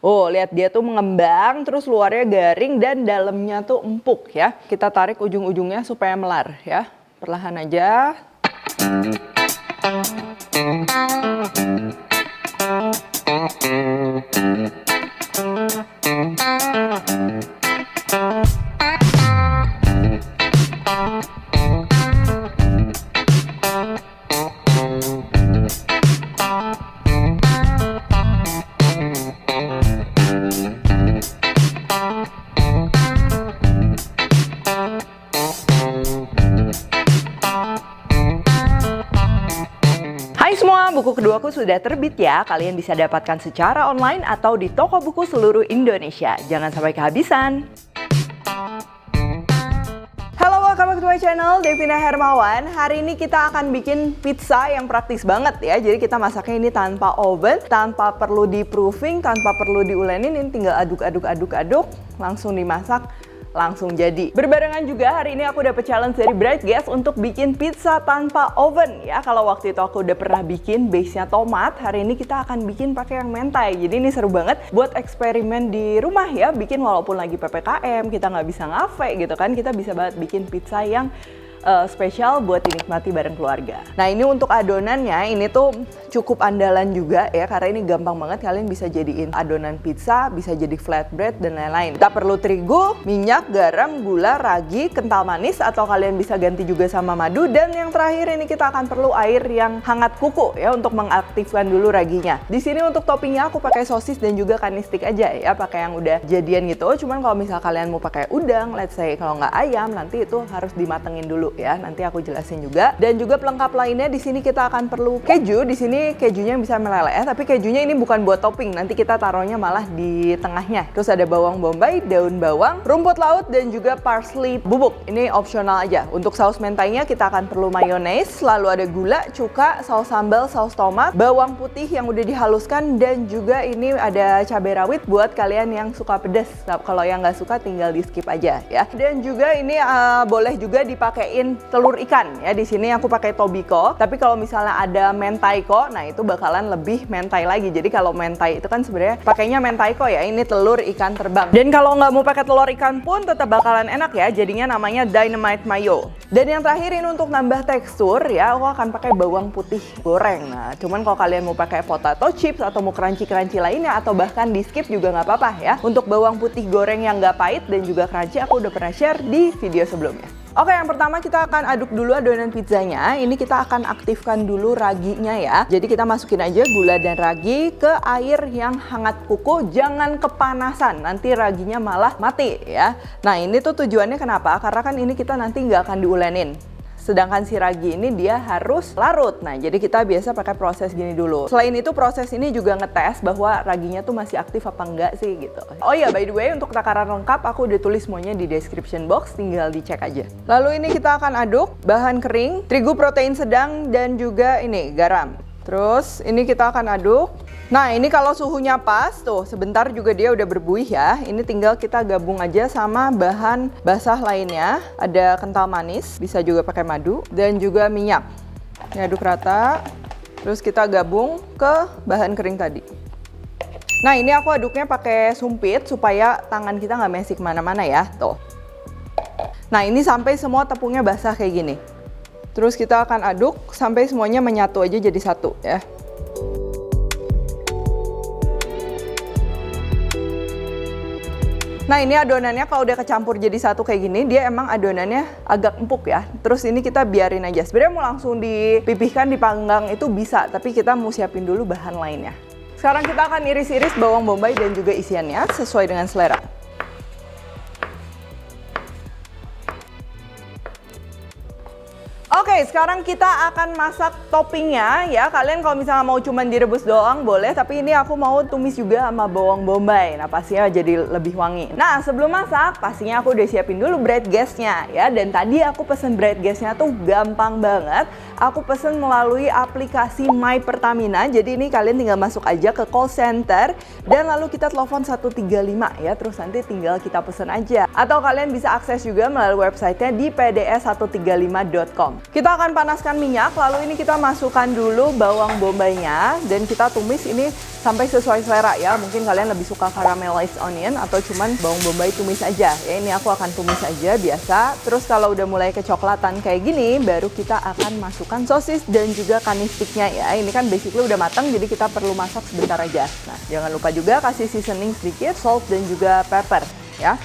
Oh, lihat dia tuh mengembang, terus luarnya garing dan dalamnya tuh empuk ya. Kita tarik ujung-ujungnya supaya melar ya. Perlahan aja. Hai semua, buku keduaku sudah terbit ya. Kalian bisa dapatkan secara online atau di toko buku seluruh Indonesia. Jangan sampai kehabisan. Halo, welcome back to my channel, Devina Hermawan. Hari ini kita akan bikin pizza yang praktis banget ya. Jadi kita masaknya ini tanpa oven, tanpa perlu di-proofing, tanpa perlu diulenin. Ini tinggal aduk-aduk, langsung dimasak. Langsung jadi. Berbarengan juga hari ini aku dapet challenge dari Bright Guest untuk bikin pizza tanpa oven ya. Kalau waktu itu aku udah pernah bikin base-nya tomat, hari ini kita akan bikin pakai yang mentai. Jadi ini seru banget buat eksperimen di rumah ya. Bikin walaupun lagi PPKM, kita nggak bisa ngafe gitu kan. Kita bisa banget bikin pizza yang spesial buat dinikmati bareng keluarga. Nah ini untuk adonannya, ini tuh cukup andalan juga ya, karena ini gampang banget, kalian bisa jadiin adonan pizza, bisa jadi flatbread dan lain-lain. Kita perlu terigu, minyak, garam, gula, ragi, kental manis, atau kalian bisa ganti juga sama madu. Dan yang terakhir ini kita akan perlu air yang hangat kuku ya, untuk mengaktifkan dulu raginya. Di sini untuk toppingnya aku pakai sosis dan juga kanistik aja ya, pakai yang udah jadian gitu. Cuman kalau misal kalian mau pakai udang, let's say kalau nggak ayam, nanti itu harus dimatengin dulu ya, nanti aku jelasin juga. Dan juga pelengkap lainnya di sini kita akan perlu keju. Di sini kejunya bisa meleleh ya, tapi kejunya ini bukan buat topping, nanti kita taruhnya malah di tengahnya. Terus ada bawang bombay, daun bawang, rumput laut, dan juga parsley bubuk. Ini opsional aja. Untuk saus mentainya kita akan perlu mayones, lalu ada gula, cuka, saus sambal, saus tomat, bawang putih yang udah dihaluskan, dan juga ini ada cabai rawit buat kalian yang suka pedas. Nah, kalau yang nggak suka tinggal di skip aja ya. Dan juga ini boleh juga dipakein telur ikan ya. Di sini aku pakai tobiko, tapi kalau misalnya ada mentaiko, nah itu bakalan lebih mentai lagi. Jadi kalau mentai itu kan sebenarnya pakainya mentaiko ya, ini telur ikan terbang. Dan kalau nggak mau pakai telur ikan pun tetap bakalan enak ya, jadinya namanya dynamite mayo. Dan yang terakhir ini untuk nambah tekstur ya, aku akan pakai bawang putih goreng. Nah cuman kalau kalian mau pakai potato chips atau mau crunchy lainnya, atau bahkan di skip juga nggak apa-apa ya. Untuk bawang putih goreng yang nggak pahit dan juga crunchy, aku udah pernah share di video sebelumnya. Oke, yang pertama kita akan aduk dulu adonan pizzanya. Ini kita akan aktifkan dulu raginya ya. Jadi kita masukin aja gula dan ragi ke air yang hangat kuku, jangan kepanasan, nanti raginya malah mati ya. Nah ini tuh tujuannya kenapa? Karena kan ini kita nanti nggak akan diulenin. Sedangkan si ragi ini dia harus larut. Nah, jadi kita biasa pakai proses gini dulu. Selain itu proses ini juga ngetes bahwa raginya tuh masih aktif apa enggak sih gitu. Oh iya, by the way, untuk takaran lengkap aku udah tulis semuanya di description box, tinggal dicek aja. Lalu ini kita akan aduk bahan kering, terigu protein sedang, dan juga ini garam. Terus ini kita akan aduk. Nah ini kalau suhunya pas tuh, sebentar juga dia udah berbuih ya. Ini tinggal kita gabung aja sama bahan basah lainnya. Ada kental manis, bisa juga pakai madu, dan juga minyak. Ini aduk rata. Terus kita gabung ke bahan kering tadi. Nah ini aku aduknya pakai sumpit supaya tangan kita nggak messy kemana-mana ya. Tuh. Nah ini sampai semua tepungnya basah kayak gini. Terus kita akan aduk sampai semuanya menyatu aja jadi satu ya. Nah ini adonannya kalau udah kecampur jadi satu kayak gini, dia emang adonannya agak empuk ya. Terus ini kita biarin aja. Sebenarnya mau langsung dipipihkan, dipanggang itu bisa, tapi kita mau siapin dulu bahan lainnya. Sekarang kita akan iris-iris bawang bombay dan juga isiannya sesuai dengan selera. Oke, sekarang kita akan masak toppingnya ya. Kalian kalau misalnya mau cuman direbus doang boleh, tapi ini aku mau tumis juga sama bawang bombay. Nah, pastinya jadi lebih wangi. Nah, sebelum masak, pastinya aku udah siapin dulu bread gas-nya ya. Dan tadi aku pesen bread gas-nya tuh gampang banget. Aku pesen melalui aplikasi My Pertamina. Jadi ini kalian tinggal masuk aja ke call center dan lalu kita telepon 135 ya. Terus nanti tinggal kita pesen aja. Atau kalian bisa akses juga melalui websitenya di pds135.com. Kita akan panaskan minyak, lalu ini kita masukkan dulu bawang bombaynya dan kita tumis ini sampai sesuai selera ya. Mungkin kalian lebih suka caramelized onion atau cuman bawang bombay tumis aja. Ya, ini aku akan tumis aja biasa. Terus kalau udah mulai kecoklatan kayak gini, baru kita akan masukkan sosis dan juga kanis sticknya ya. Ini kan basically udah matang, jadi kita perlu masak sebentar aja. Nah, jangan lupa juga kasih seasoning sedikit, salt dan juga pepper ya.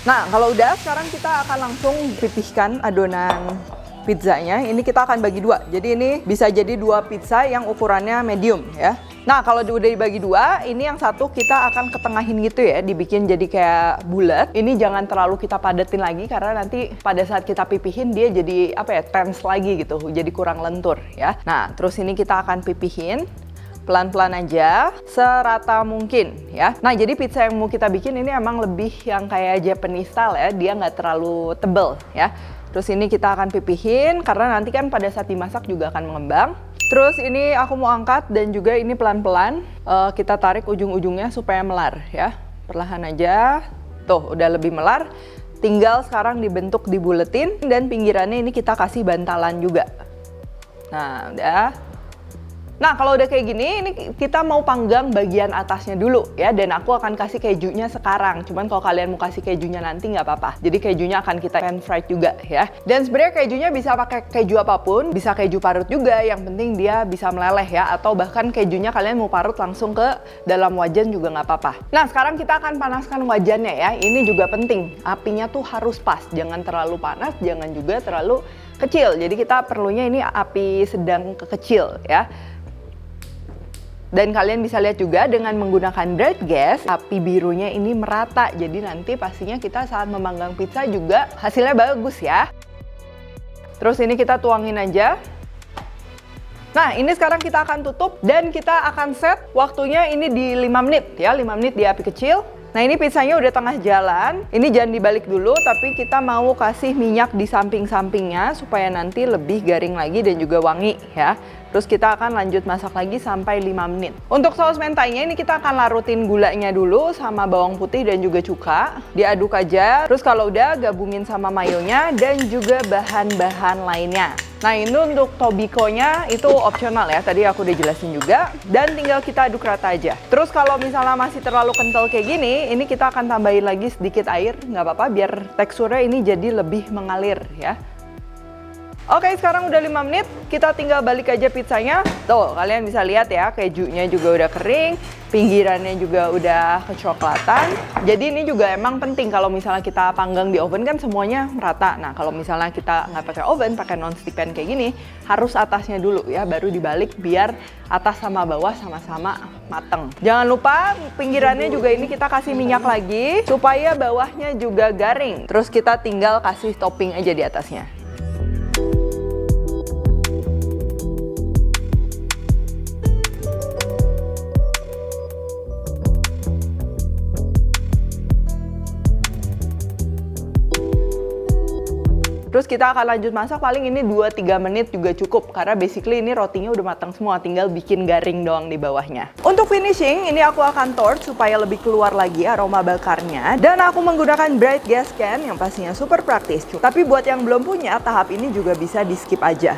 Nah, kalau udah, sekarang kita akan langsung pipihkan adonan pizzanya. Ini kita akan bagi dua. Jadi ini bisa jadi 2 pizza yang ukurannya medium ya. Nah, kalau udah dibagi 2, ini yang satu kita akan ketengahin gitu ya, dibikin jadi kayak bulat. Ini jangan terlalu kita padetin lagi karena nanti pada saat kita pipihin dia jadi apa ya, tense lagi gitu, jadi kurang lentur ya. Nah, terus ini kita akan pipihin pelan-pelan aja, serata mungkin ya. Nah, jadi pizza yang mau kita bikin ini emang lebih yang kayak Japanese style ya, dia nggak terlalu tebel ya. Terus ini kita akan pipihin, karena nanti kan pada saat dimasak juga akan mengembang. Terus ini aku mau angkat dan juga ini pelan-pelan kita tarik ujung-ujungnya supaya melar ya. Perlahan aja, tuh udah lebih melar. Tinggal sekarang dibentuk, dibuletin, dan pinggirannya ini kita kasih bantalan juga. Nah, udah. Nah, kalau udah kayak gini, ini kita mau panggang bagian atasnya dulu ya, dan aku akan kasih kejunya sekarang. Cuman kalau kalian mau kasih kejunya nanti nggak apa-apa. Jadi kejunya akan kita pan fried juga ya. Dan sebenarnya kejunya bisa pakai keju apapun, bisa keju parut juga. Yang penting dia bisa meleleh ya, atau bahkan kejunya kalian mau parut langsung ke dalam wajan juga nggak apa-apa. Nah, sekarang kita akan panaskan wajannya ya. Ini juga penting, apinya tuh harus pas, jangan terlalu panas, jangan juga terlalu kecil. Jadi kita perlunya ini api sedang ke kecil ya. Dan kalian bisa lihat juga dengan menggunakan bright gas, api birunya ini merata. Jadi nanti pastinya kita saat memanggang pizza juga hasilnya bagus ya. Terus ini kita tuangin aja. Nah, ini sekarang kita akan tutup dan kita akan set waktunya ini di 5 menit ya, 5 menit di api kecil. Nah, ini pizzanya udah tengah jalan. Ini jangan dibalik dulu, tapi kita mau kasih minyak di samping-sampingnya supaya nanti lebih garing lagi dan juga wangi ya. Terus kita akan lanjut masak lagi sampai 5 menit. Untuk saus mentainya ini kita akan larutin gulanya dulu sama bawang putih dan juga cuka. Diaduk aja. Terus kalau udah gabungin sama mayonya dan juga bahan-bahan lainnya. Nah, ini untuk tobikonya itu opsional ya, tadi aku udah jelasin juga. Dan tinggal kita aduk rata aja. Terus kalau misalnya masih terlalu kental kayak gini, ini kita akan tambahin lagi sedikit air, nggak apa-apa biar teksturnya ini jadi lebih mengalir ya. Oke, sekarang udah 5 menit, kita tinggal balik aja pizzanya. Tuh, kalian bisa lihat ya, kejunya juga udah kering, pinggirannya juga udah kecoklatan. Jadi ini juga emang penting kalau misalnya kita panggang di oven kan semuanya merata. Nah, kalau misalnya kita nggak pakai oven, pakai non-stick pan kayak gini, harus atasnya dulu ya, baru dibalik biar atas sama bawah sama-sama mateng. Jangan lupa pinggirannya juga ini kita kasih minyak lagi, supaya bawahnya juga garing. Terus kita tinggal kasih topping aja di atasnya. Terus kita akan lanjut masak, paling ini 2-3 menit juga cukup. Karena basically ini rotinya udah matang semua, tinggal bikin garing doang di bawahnya. Untuk finishing, ini aku akan torch supaya lebih keluar lagi aroma bakarnya. Dan aku menggunakan bright gas can yang pastinya super praktis. Tapi buat yang belum punya, tahap ini juga bisa di skip aja.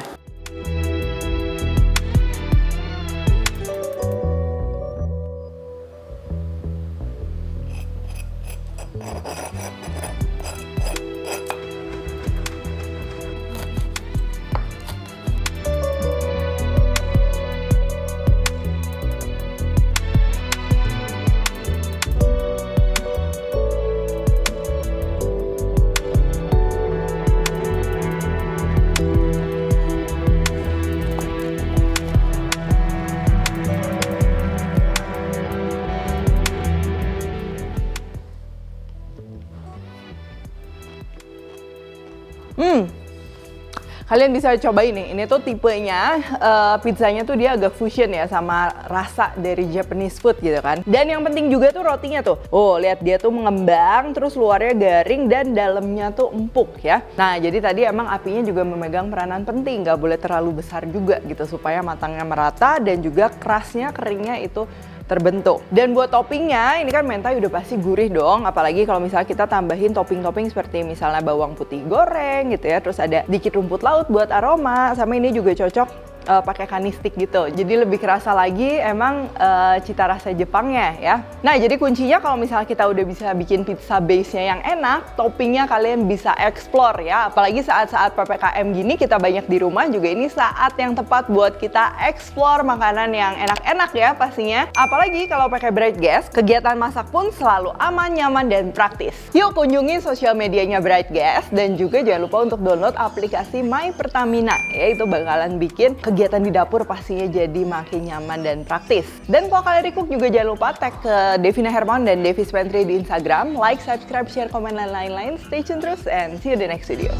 Kalian bisa cobain nih, ini tuh tipenya pizzanya tuh dia agak fusion ya sama rasa dari Japanese food gitu kan. Dan yang penting juga tuh rotinya tuh, oh lihat dia tuh mengembang, terus luarnya garing dan dalamnya tuh empuk ya. Nah, jadi tadi emang apinya juga memegang peranan penting, nggak boleh terlalu besar juga gitu supaya matangnya merata dan juga kerasnya, keringnya itu terbentuk. Dan buat toppingnya, ini kan mentai udah pasti gurih dong, apalagi kalau misalnya kita tambahin topping-topping seperti misalnya bawang putih goreng gitu ya, terus ada dikit rumput laut buat aroma, sama ini juga cocok pakai kanistik gitu. Jadi lebih kerasa lagi emang cita rasa Jepangnya ya. Nah, jadi kuncinya kalau misalnya kita udah bisa bikin pizza base-nya yang enak, toppingnya kalian bisa explore ya. Apalagi saat-saat PPKM gini kita banyak di rumah juga, ini saat yang tepat buat kita explore makanan yang enak-enak ya pastinya. Apalagi kalau pakai Bright Gas, kegiatan masak pun selalu aman, nyaman, dan praktis. Yuk kunjungi sosial medianya Bright Gas dan juga jangan lupa untuk download aplikasi My Pertamina ya, itu bakalan bikin kegiatan di dapur pastinya jadi makin nyaman dan praktis. Dan kalau kalian recook juga jangan lupa tag ke Devina Hermawan dan Devi's Pantry di Instagram, like, subscribe, share, komen, dan lain-lain. Stay tune terus and see you in the next video.